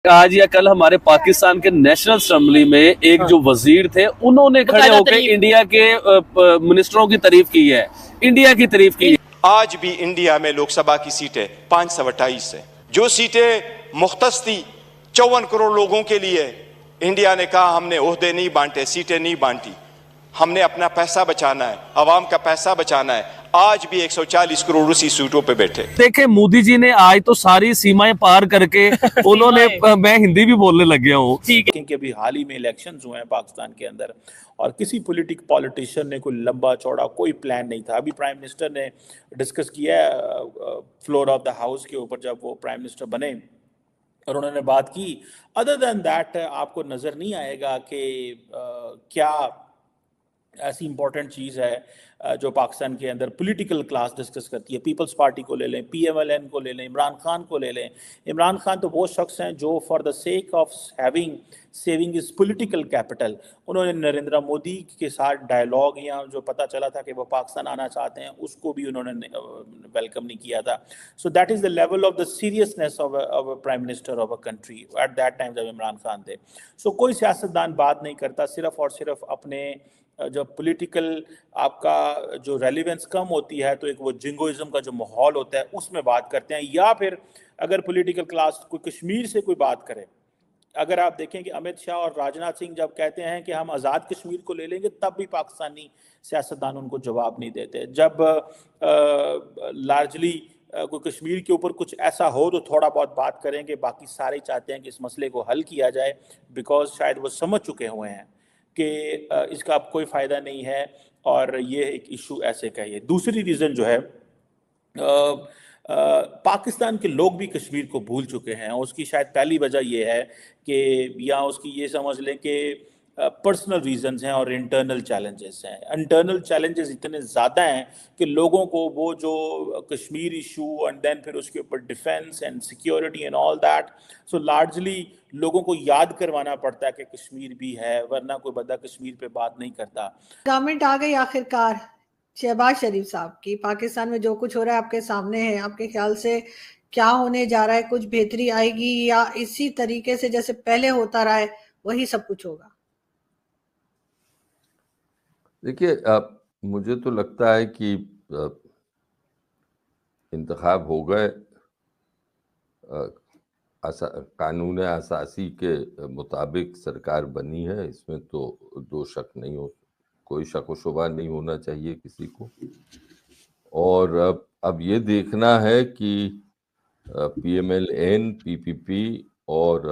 आज या कल हमारे पाकिस्तान के नेशनल असेंबली में एक जो वजीर थे उन्होंने खड़े होकर इंडिया के मिनिस्टरों की तारीफ की है, इंडिया की तारीफ की है। आज भी इंडिया में लोकसभा की सीटें 528 है। जो सीटें मुख्तस थी 54 करोड़ लोगों के लिए, इंडिया ने कहा हमने ओहदे नहीं बांटे, सीटें नहीं बांटी, हमने अपना पैसा बचाना है, अवाम का पैसा बचाना है। आज भी 140 करोड़ उसी सीटों पे बैठे। देखे मोदी जी ने आज तो सारी सीमाएं पार करके उन्होंने मैं हिंदी भी बोलने लग गया हूँ। क्योंकि अभी हाल ही में इलेक्शंस हुए हैं पाकिस्तान के अंदर और किसी पॉलिटिशियन ने कोई लंबा चौड़ा कोई प्लान नहीं था। अभी प्राइम मिनिस्टर ने डिस्कस किया है फ्लोर ऑफ द हाउस के ऊपर जब वो प्राइम मिनिस्टर बने और उन्होंने बात की। अदर देन दैट आपको नज़र नहीं आएगा कि क्या ऐसी इंपॉर्टेंट चीज़ है जो पाकिस्तान के अंदर पॉलिटिकल क्लास डिस्कस करती है। पीपल्स पार्टी को ले लें, PMLN को ले लें, इमरान खान को ले लें। इमरान खान तो वो शख्स हैं जो for the sake of saving is political capital, उन्होंने नरेंद्र मोदी के साथ डायलॉग या जो पता चला था कि वो पाकिस्तान आना चाहते हैं उसको भी उन्होंने वेलकम नहीं किया था। So that is the level of the seriousness of a prime minister of a country at that time जब इमरान खान थे। सो कोई सियासतदान बात नहीं करता, सिर्फ और सिर्फ अपने जब पॉलिटिकल आपका जो रेलिवेंस कम होती है तो एक वो जिंगोइज्म का जो माहौल होता है उसमें बात करते हैं। या फिर अगर पॉलिटिकल क्लास कोई कश्मीर से कोई बात करे, अगर आप देखें कि अमित शाह और राजनाथ सिंह जब कहते हैं कि हम आज़ाद कश्मीर को ले लेंगे तब भी पाकिस्तानी सियासतदान उनको जवाब नहीं देते। जब लार्जली कोई कश्मीर के ऊपर कुछ ऐसा हो तो थोड़ा बहुत बात करेंगे, बाकी सारे चाहते हैं कि इस मसले को हल किया जाए बिकॉज शायद वो समझ चुके हुए हैं कि इसका अब कोई फ़ायदा नहीं है और ये एक इशू ऐसे का ही है। दूसरी रीज़न जो है पाकिस्तान के लोग भी कश्मीर को भूल चुके हैं। उसकी शायद पहली वजह ये है कि या उसकी ये समझ लें कि पर्सनल रीजंस हैं और इंटरनल चैलेंजेस हैं। इंटरनल चैलेंजेस इतने ज़्यादा हैं कि लोगों को वो जो कश्मीर इशू एंड देन फिर उसके ऊपर defence and security and all that, so largely लोगों को याद करवाना पड़ता है कि कश्मीर भी है, वरना कोई बंदा कश्मीर पे बात नहीं करता। गवर्नमेंट आ गई आखिरकार शहबाज शरीफ साहब की। पाकिस्तान में जो कुछ हो रहा है आपके सामने है, आपके ख्याल से क्या होने जा रहा है? कुछ बेहतरी आएगी या इसी तरीके से जैसे पहले होता रहा है वही सब कुछ होगा? देखिए, मुझे तो लगता है कि इंतखाब हो गए, कानून असासी के मुताबिक सरकार बनी है, इसमें तो दो शक नहीं हो, कोई शक व शुबा नहीं होना चाहिए किसी को। और अब ये देखना है कि PMLN, PPP और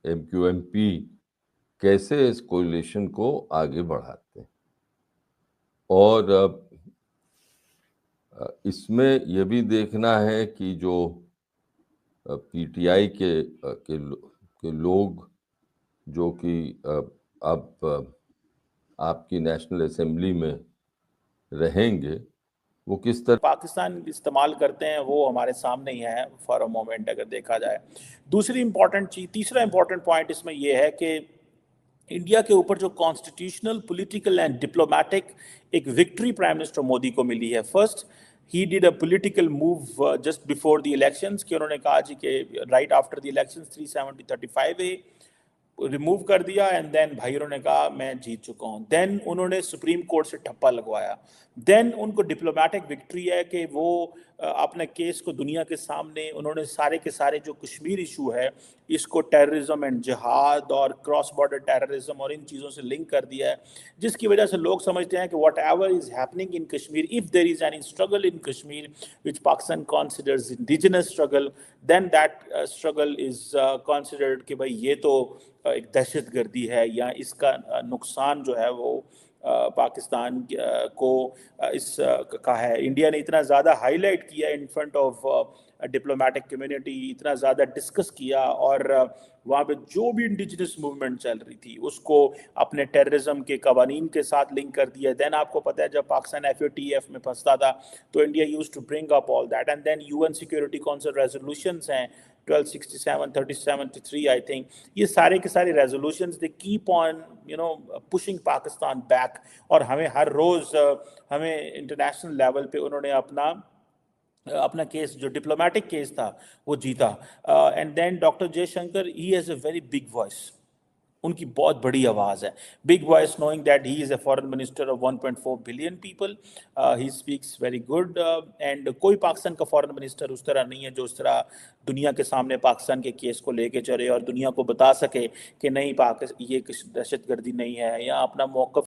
MQMP कैसे इस कोलिशन को आगे बढ़ाते हैं। और इसमें यह भी देखना है कि जो PTI के लोग जो कि अब आपकी नेशनल असेंबली में रहेंगे, वो किस तरह पाकिस्तान इस्तेमाल करते हैं वो हमारे सामने ही है फॉर अ मोमेंट अगर देखा जाए। दूसरी इंपॉर्टेंट चीज़, तीसरा इंपॉर्टेंट पॉइंट इसमें यह है कि इंडिया के ऊपर जो कॉन्स्टिट्यूशनल, पॉलिटिकल एंड डिप्लोमेटिक एक विक्ट्री प्राइम मिनिस्टर मोदी को मिली है। First he did a political move just before the elections कि उन्होंने कहा जी कि right after the elections 370-35A remove कर दिया एंड देन भाई उन्होंने कहा मैं जीत चुका हूँ। देन उन्होंने सुप्रीम कोर्ट से ठप्पा लगवाया। देन उनको डिप्लोमेटिक विक्ट्री है कि वो अपने केस को दुनिया के सामने उन्होंने सारे के सारे जो कश्मीर इशू है इसको टेररिज्म एंड जिहाद और क्रॉस बॉर्डर टेररिज्म और इन चीज़ों से लिंक कर दिया है, जिसकी वजह से लोग समझते हैं कि whatever is happening in Kashmir, if there is any struggle in Kashmir which Pakistan considers indigenous struggle, then that struggle is considered कि भाई ये तो एक दहशत गर्दी है या इसका नुकसान जो है वो पाकिस्तान को इस का है। इंडिया ने इतना ज़्यादा हाईलाइट किया in front of diplomatic community, इतना ज़्यादा डिस्कस किया और वहाँ पे जो भी इंडिजिनस मूवमेंट चल रही थी उसको अपने टेररिज्म के कवानीन के साथ लिंक कर दिया। देन आपको पता है जब पाकिस्तान FATF में फंसता था तो India used to bring up all that and then UN security council resolutions हैं 1267, 3073 आई थिंक, ये सारे के सारे resolutions they keep on pushing Pakistan back और हमें हर रोज़ हमें इंटरनेशनल लेवल पे उन्होंने अपना अपना केस जो डिप्लोमेटिक केस था वो जीता। And then doctor Jaishankar, he has a very big voice, उनकी बहुत बड़ी आवाज है, big voice, knowing that he is a foreign minister of 1.4 billion people, he speaks very good. And कोई पाकिस्तान का फॉरेन मिनिस्टर उस तरह नहीं है जो उस तरह दुनिया के सामने पाकिस्तान के केस को लेके चले और दुनिया को बता सके कि नहीं, पाकिस्तान ये दहशतगर्दी नहीं है, या अपना मौक़िफ़